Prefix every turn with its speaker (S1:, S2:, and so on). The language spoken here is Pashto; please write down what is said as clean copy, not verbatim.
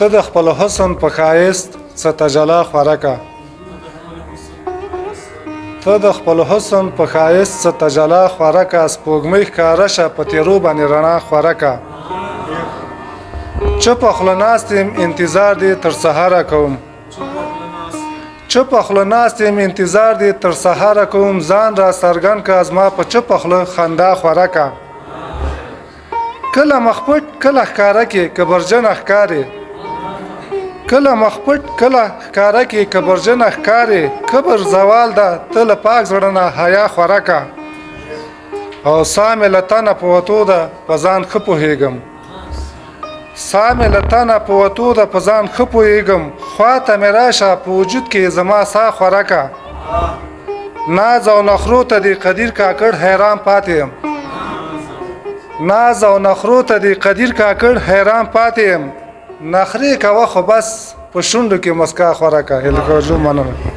S1: ته د خپل حسن په ښایست څه تجلا خوره کا ته د خپل حسن په ښایست څه تجلا خوره کا سپوږمۍ ښکاره شه په تیرو باندې رڼا خوره کا چوپه خوله ناست یم انتظار دې تر سهاره کوم چوپه خوله ناست یم انتظار دې تر سهاره کوم ځان را څرګند که زما په چوپه خوله خندا خوره کا کله مخ پټ کله ښکاره کې کبرجنه ښکارې کله مخ پټ کله ښکاره کې کبرجنه ښکارې کبر زوال ده ته له پاک زړه نه حیا خوره کا او ساه مې له تنه په وتو ده په ځان ښه پوهېږم ساه مې له تنه په وتو ده په ځان ښه پوهېږم خواته مې راشه په وجود کې زما ساه خوره کا ناز او نخرو ته دې قدیر کاکړ حیران پاتې یم ناز او نخرو ته دې قدیر کاکړ حیران پاتې یم نخرې کوه خو بس په شونډو کې مسکا خوره کا هلکه جو مننه